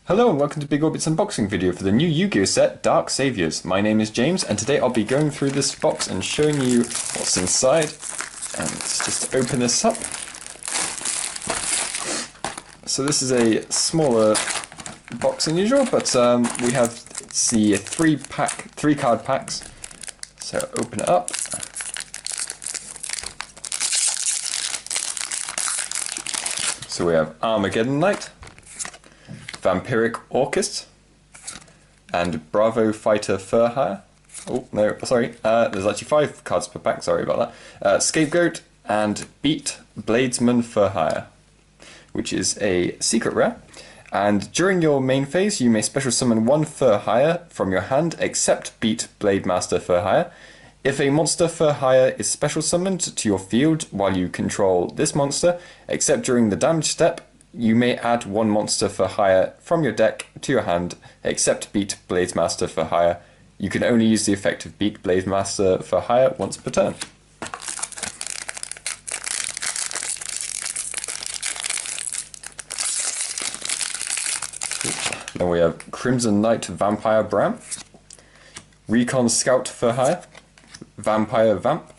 Hello and welcome to Big Orbit's unboxing video for the new Yu-Gi-Oh set, Dark Saviors. My name is James and today I'll be going through this box and showing you what's inside. And let's just open this up. So this is a smaller box than usual, but we have the three card packs. So open it up. So we have Armageddon Knight, Vampiric Orchis, and Bravo Fighter Fur Hire. Oh, no, sorry. There's actually 5 cards per pack, sorry about that. Scapegoat and Beat Bladesman Fur Hire, which is a secret rare. And during your main phase, you may special summon 1 Fur Hire from your hand, except Beat Blademaster Fur Hire. If a monster Fur Hire is special summoned to your field while you control this monster, except during the damage step, you may add 1 monster for hire from your deck to your hand, except Beat Blademaster for hire. You can only use the effect of Beat Blademaster for hire once per turn. Then we have Crimson Knight Vampire Bram, Recon Scout for hire, Vampire Vamp,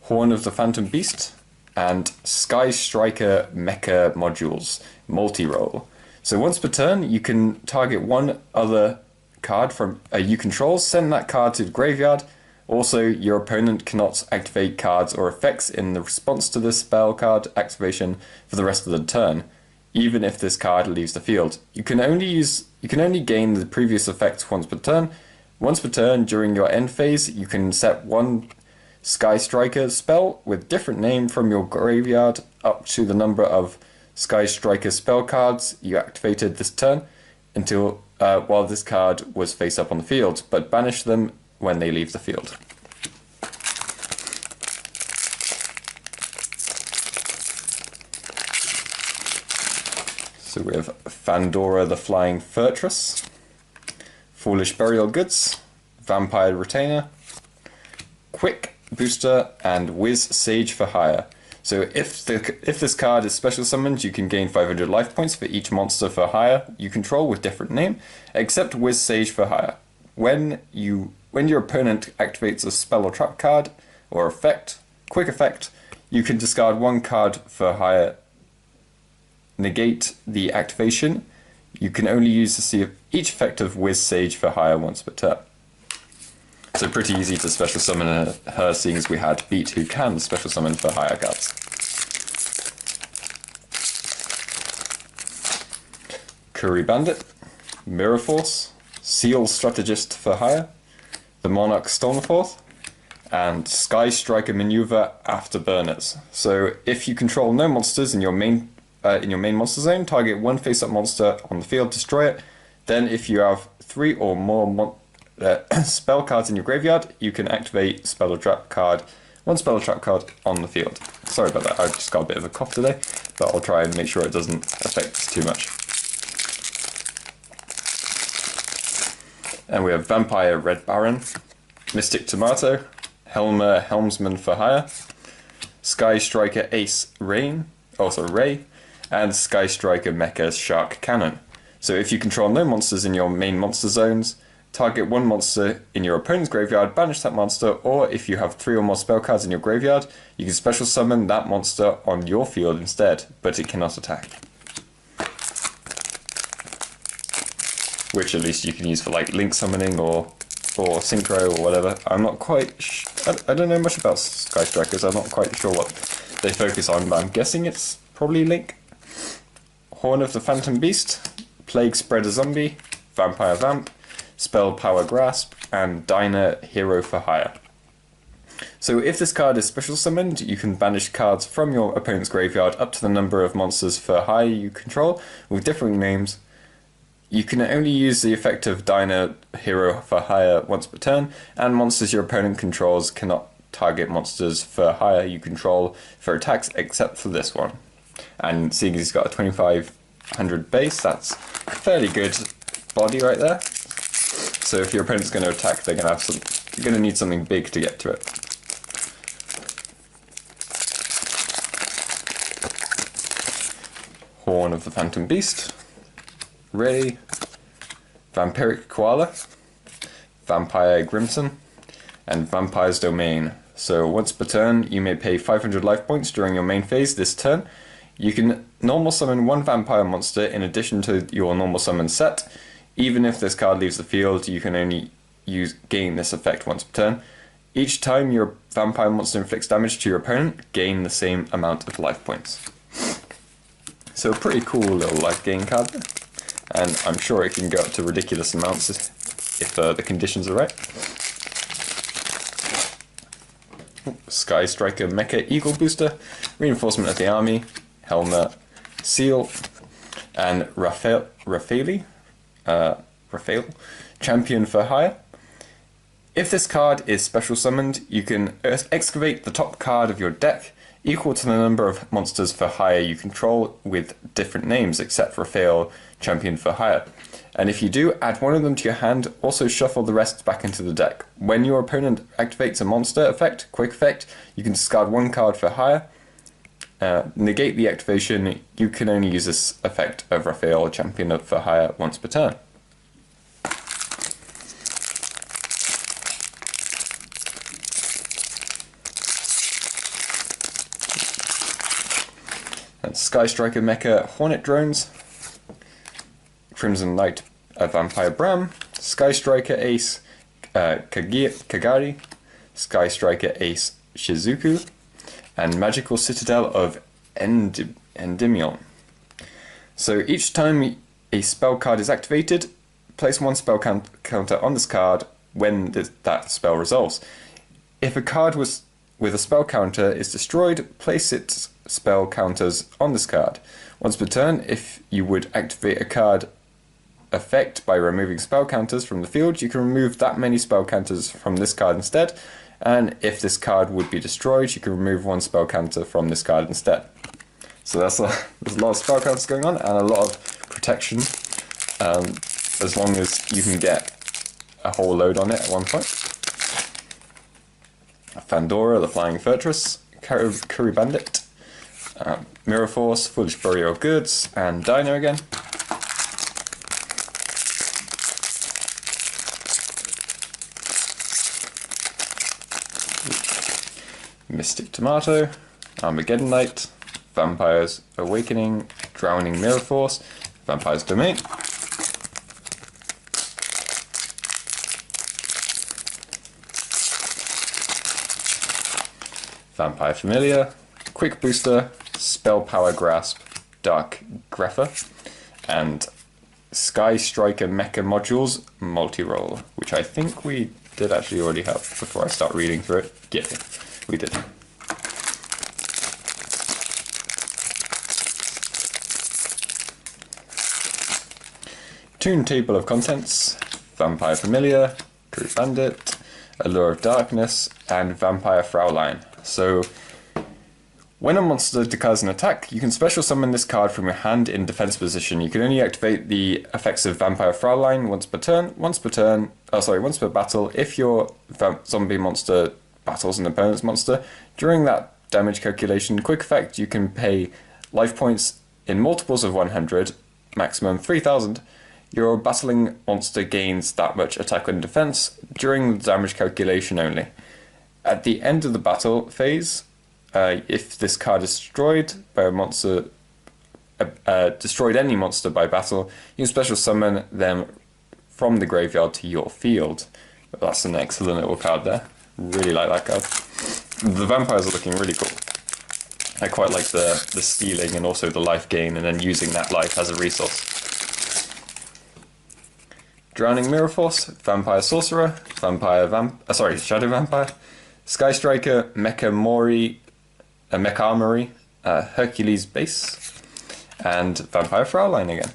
Horn of the Phantom Beast, and Sky Striker Mecha Modules, multi-roll. So once per turn, you can target 1 other card from you control, send that card to the graveyard. Also, your opponent cannot activate cards or effects in the response to this spell card activation for the rest of the turn, even if this card leaves the field. You can only gain the previous effects once per turn. Once per turn, during your end phase, you can set 1 Sky Striker spell with different name from your graveyard up to the number of Sky Striker spell cards you activated this turn until while this card was face up on the field, but banish them when they leave the field. So we have Fandora the Flying Fortress, Foolish Burial Goods, Vampire Retainer, Quick Booster, and Wiz Sage for hire. So if this card is special summoned, you can gain 500 life points for each monster for hire you control with different name, except Wiz Sage for hire. When your opponent activates a spell or trap card or quick effect, you can discard 1 card for hire, negate the activation. You can only use to see each effect of Wiz Sage for hire once per turn. So pretty easy to special summon her, seeing as we had Beat, who can special summon for higher cards. Curry Bandit, Mirror Force, Seal Strategist for hire, the Monarch Stormforth, and Sky Striker Maneuver Afterburners. So if you control no monsters in your main monster zone, target 1 face-up monster on the field, destroy it. Then if you have 3 or more spell cards in your graveyard, you can activate spell or trap card, 1 spell or trap card on the field. Sorry about that, I've just got a bit of a cough today, but I'll try and make sure it doesn't affect us too much. And we have Vampire Red Baron, Mystic Tomato, Helmer Helmsman for hire, Sky Striker Ace Ray, and Sky Striker Mecha Shark Cannon. So if you control no monsters in your main monster zones, target 1 monster in your opponent's graveyard, banish that monster, or if you have 3 or more spell cards in your graveyard, you can special summon that monster on your field instead, but it cannot attack. Which at least you can use for like link summoning or synchro or whatever. I'm not quite I don't know much about Sky Strikers, I'm not quite sure what they focus on, but I'm guessing it's probably link. Horn of the Phantom Beast, Plague Spreader Zombie, Vampire Vamp, Spell Power Grasp, and Diner Hero for hire. So if this card is special summoned, you can banish cards from your opponent's graveyard up to the number of monsters for hire you control with different names. You can only use the effect of Diner Hero for hire once per turn, and monsters your opponent controls cannot target monsters for hire you control for attacks except for this one. And seeing as he's got a 2500 base, that's a fairly good body right there. So if your opponent's going to attack, they're going to need something big to get to it. Horn of the Phantom Beast, Ray, Vampiric Koala, Vampire Grimson, and Vampire's Domain. So once per turn, you may pay 500 life points during your main phase this turn. You can normal summon one vampire monster in addition to your normal summon set. Even if this card leaves the field, you can only gain this effect once per turn. Each time your vampire monster inflicts damage to your opponent, gain the same amount of life points. So a pretty cool little life gain card there. And I'm sure it can go up to ridiculous amounts if the conditions are right. Sky Striker Mecha Eagle Booster, Reinforcement of the Army, Helmet, Seal, and Raphael, Champion for Hire. If this card is special summoned, you can excavate the top card of your deck equal to the number of monsters for hire you control with different names except Raphael, Champion for Hire. And if you do, add one of them to your hand, also shuffle the rest back into the deck. When your opponent activates a monster effect, quick effect, you can discard one card for hire. Negate the activation, you can only use this effect of Raphael, Champion for Hire once per turn. And Sky Striker Mecha Hornet Drones, Crimson Knight Vampire Bram, Sky Striker Ace Kagari, Sky Striker Ace Shizuku, and Magical Citadel of Endymion. So each time a spell card is activated, place one spell counter on this card when that spell resolves. If a card with a spell counter is destroyed, place its spell counters on this card. Once per turn, if you would activate a card effect by removing spell counters from the field, you can remove that many spell counters from this card instead, and if this card would be destroyed, you can remove one spell counter from this card instead. So there's a lot of spell counters going on and a lot of protection, as long as you can get a whole load on it at one point. Fandora, the Flying Fortress, Curry Bandit, Mirror Force, Foolish Burial of Goods, and Dino again. Mystic Tomato, Armageddon Knight, Vampire's Awakening, Drowning Mirror Force, Vampire's Domain, Vampire Familiar, Quick Booster, Spell Power Grasp, Dark Grepher, and Sky Striker Mecha Modules Multi-Roll, which I think we did actually already have before I start reading through it. Yeah, we did. Toon Table of Contents, Vampire Familiar, Curry Bandit, Allure of Darkness, and Vampire Fraulein. So, when a monster declares an attack, you can special summon this card from your hand in defense position. You can only activate the effects of Vampire Fraulein once per battle. If your zombie monster battles an opponent's monster, during that damage calculation quick effect, you can pay life points in multiples of 100, maximum 3000. Your battling monster gains that much attack and defense during the damage calculation only. At the end of the battle phase, if this card is destroyed by a monster, destroyed any monster by battle, you can special summon them from the graveyard to your field. That's an excellent little card there. Really like that card. The vampires are looking really cool. I quite like the stealing and also the life gain, and then using that life as a resource. Drowning Mirror Force, Vampire Sorcerer, Shadow Vampire, Sky Striker, Mecha Armory, Hercules Base, and Vampire Fraulein again.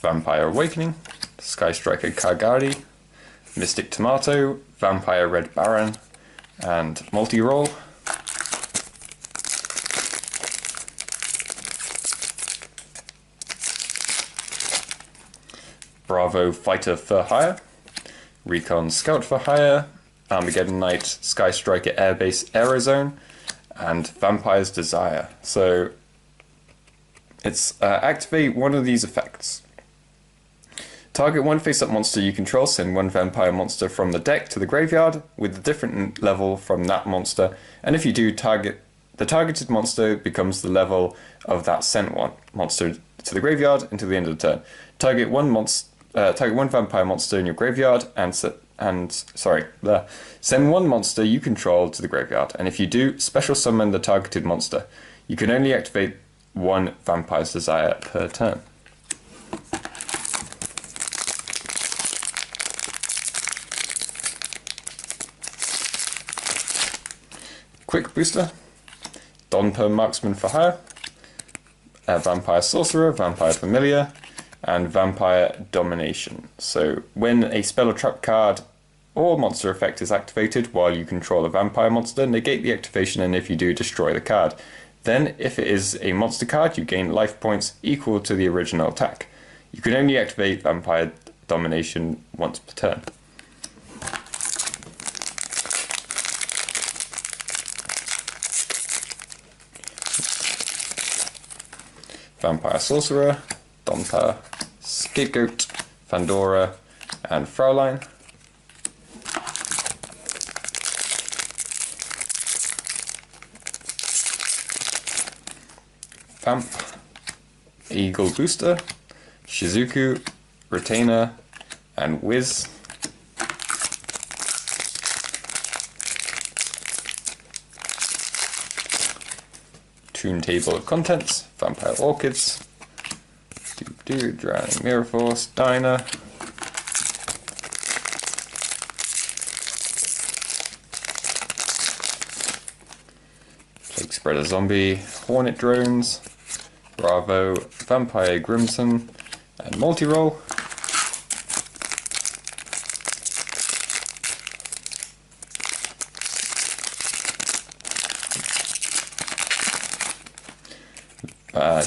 Vampire Awakening, Sky Striker Kagari, Mystic Tomato, Vampire Red Baron, and Multi-Roll. Bravo Fighter for Hire, Recon Scout for Hire, Armageddon Knight, Sky Striker Airbase Aerozone, and Vampire's Desire. So it's activate one of these effects. Target one face-up monster you control, send one vampire monster from the deck to the graveyard with a different level from that monster, and if you do, the targeted monster becomes the level of that sent one monster to the graveyard until the end of the turn. Target one vampire monster in your graveyard send one monster you control to the graveyard, and if you do, special summon the targeted monster. You can only activate one Vampire's Desire per turn. Quick booster, Donper Marksman for Hire, Vampire Sorcerer, Vampire Familiar, and Vampire Domination. So when a spell or trap card or monster effect is activated while you control a vampire monster, negate the activation, and if you do, destroy the card. Then, if it is a monster card, you gain life points equal to the original attack. You can only activate Vampire Domination once per turn. Vampire Sorcerer, Donper, Scapegoat, Fandora, and Fraulein. Vamp, Eagle Booster, Shizuku, Retainer, and Wiz. Toon Table of Contents, Vampire Orchids, Drowning Mirror Force, Dyna, Plague Spreader Zombie, Hornet Drones, Bravo, Vampire Grimson, and Multi-Roll.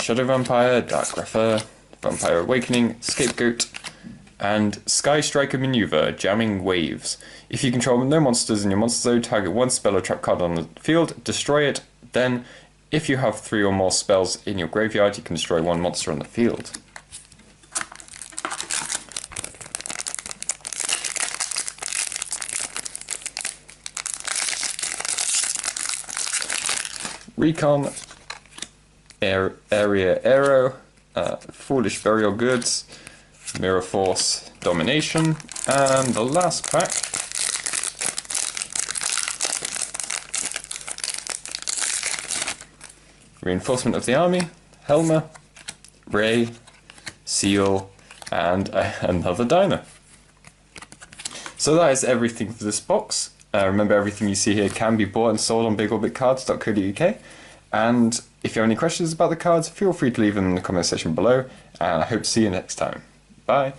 Shadow Vampire, Dark Grepher, Vampire Awakening, Scapegoat, and Sky Striker Maneuver, Jamming Waves. If you control no monsters in your monster zone, target one spell or trap card on the field, destroy it. Then, if you have 3 or more spells in your graveyard, you can destroy one monster on the field. Recon, Area Aero, Foolish Burial Goods, Mirror Force Domination, and the last pack Reinforcement of the Army, Helma, Ray, Seal, and another Dyna. So that is everything for this box. Remember, everything you see here can be bought and sold on bigorbitcards.co.uk. And if you have any questions about the cards, feel free to leave them in the comment section below, and I hope to see you next time. Bye!